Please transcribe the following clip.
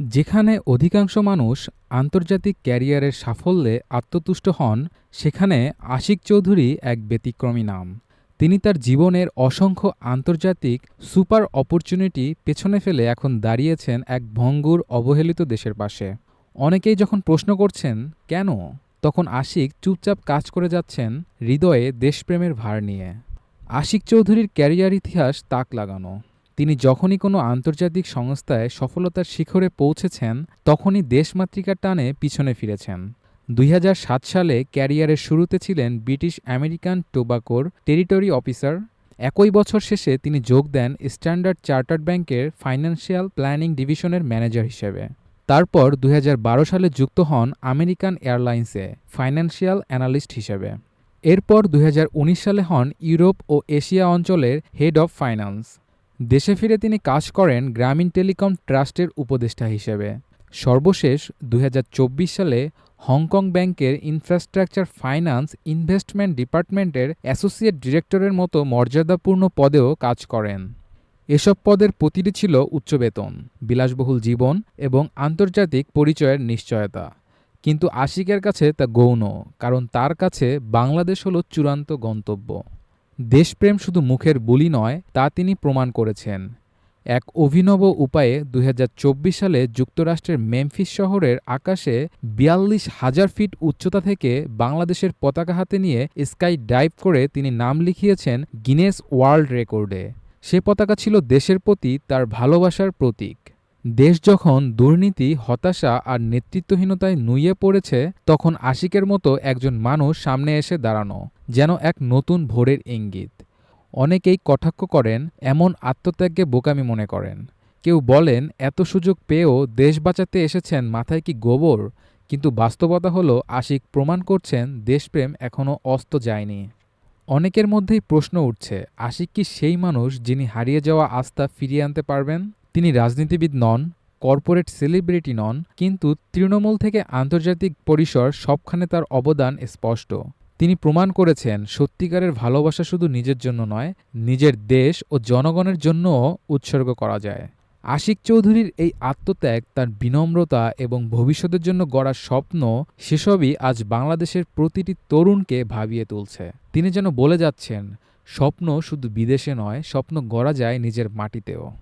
যেখানে অধিকাংশ মানুষ আন্তর্জাতিক ক্যারিয়ারের সাফল্যে আত্মতুষ্ট হন, সেখানে আশিক চৌধুরী এক ব্যতিক্রমী নাম। তিনি তার জীবনের অসংখ্য আন্তর্জাতিক সুপার অপরচুনিটি পেছনে ফেলে এখন দাঁড়িয়েছেন এক ভঙ্গুর অবহেলিত দেশের পাশে। অনেকেই যখন প্রশ্ন করছেন কেন, তখন আশিক চুপচাপ কাজ করে যাচ্ছেন হৃদয়ে দেশপ্রেমের ভার নিয়ে। আশিক চৌধুরীর ক্যারিয়ার ইতিহাস তাক লাগানো। তিনি যখনই কোনো আন্তর্জাতিক সংস্থায় সফলতার শিখরে পৌঁছেছেন, তখনই দেশমাতৃকার টানে পিছনে ফিরেছেন। ২০০৭ সালে ক্যারিয়ারের শুরুতে ছিলেন ব্রিটিশ আমেরিকান টোবাকোর টেরিটরি অফিসার। একই বছর শেষে তিনি যোগ দেন স্ট্যান্ডার্ড চার্টার্ড ব্যাংকের ফাইন্যান্সিয়াল প্ল্যানিং ডিভিশনের ম্যানেজার হিসেবে। তারপর ২০১২ সালে যুক্ত হন আমেরিকান এয়ারলাইন্সে ফাইন্যান্সিয়াল অ্যানালিস্ট হিসেবে। এরপর ২০১৯ সালে হন ইউরোপ ও এশিয়া অঞ্চলের হেড অব ফাইন্যান্স। দেশে ফিরে তিনি কাজ করেন গ্রামীণ টেলিকম ট্রাস্টের উপদেষ্টা হিসেবে। সর্বশেষ ২০২৪ সালে হংকং ব্যাংকের ইনফ্রাস্ট্রাকচার ফাইন্যান্স ইনভেস্টমেন্ট ডিপার্টমেন্টের অ্যাসোসিয়েট ডিরেক্টরের মতো মর্যাদাপূর্ণ পদেও কাজ করেন। এসব পদের প্রতিটি ছিল উচ্চ বেতন, বিলাসবহুল জীবন এবং আন্তর্জাতিক পরিচয়ের নিশ্চয়তা। কিন্তু আশিকের কাছে তা গৌণ, কারণ তার কাছে বাংলাদেশ হল চূড়ান্ত গন্তব্য। দেশপ্রেম শুধু মুখের বুলি নয়, তা তিনি প্রমাণ করেছেন। এক অভিনব উপায়ে ২০২৪ সালে যুক্তরাষ্ট্রের মেমফিস শহরের আকাশে ৪২,০০০ ফিট উচ্চতা থেকে বাংলাদেশের পতাকা হাতে নিয়ে স্কাই ডাইভ করে তিনি নাম লিখিয়েছেন গিনেস ওয়ার্ল্ড রেকর্ডে। সে পতাকা ছিল দেশের প্রতি তার ভালোবাসার প্রতীক। দেশ যখন দুর্নীতি, হতাশা আর নেতৃত্বহীনতায় নুয়ে পড়েছে, তখন আশিকের মতো একজন মানুষ সামনে এসে দাঁড়ানো যেন এক নতুন ভোরের ইঙ্গিত। অনেকেই কটাক্ষ করেন, এমন আত্মত্যাগকে বোকামি মনে করেন। কেউ বলেন, এত সুযোগ পেয়েও দেশ বাঁচাতে এসেছেন, মাথায় কি গোবর? কিন্তু বাস্তবতা হলো আশিক প্রমাণ করছেন দেশপ্রেম এখনও অস্ত যায়নি। অনেকের মধ্যেই প্রশ্ন উঠছে, আশিক কি সেই মানুষ যিনি হারিয়ে যাওয়া আস্থা ফিরিয়ে আনতে পারবেন? তিনি রাজনীতিবিদ নন, কর্পোরেট সেলিব্রিটি নন, কিন্তু তৃণমূল থেকে আন্তর্জাতিক পরিসর সবখানে তার অবদান স্পষ্ট। তিনি প্রমাণ করেছেন সত্যিকারের ভালোবাসা শুধু নিজের জন্য নয়, নিজের দেশ ও জনগণের জন্যও উৎসর্গ করা যায়। আশিক চৌধুরীর এই আত্মত্যাগ, তার বিনম্রতা এবং ভবিষ্যতের জন্য গড়া স্বপ্ন, সেসবই আজ বাংলাদেশের প্রতিটি তরুণকে ভাবিয়ে তুলছে। তিনি যেন বলে যাচ্ছেন, স্বপ্ন শুধু বিদেশে নয়, স্বপ্ন গড়া যায় নিজের মাটিতেও।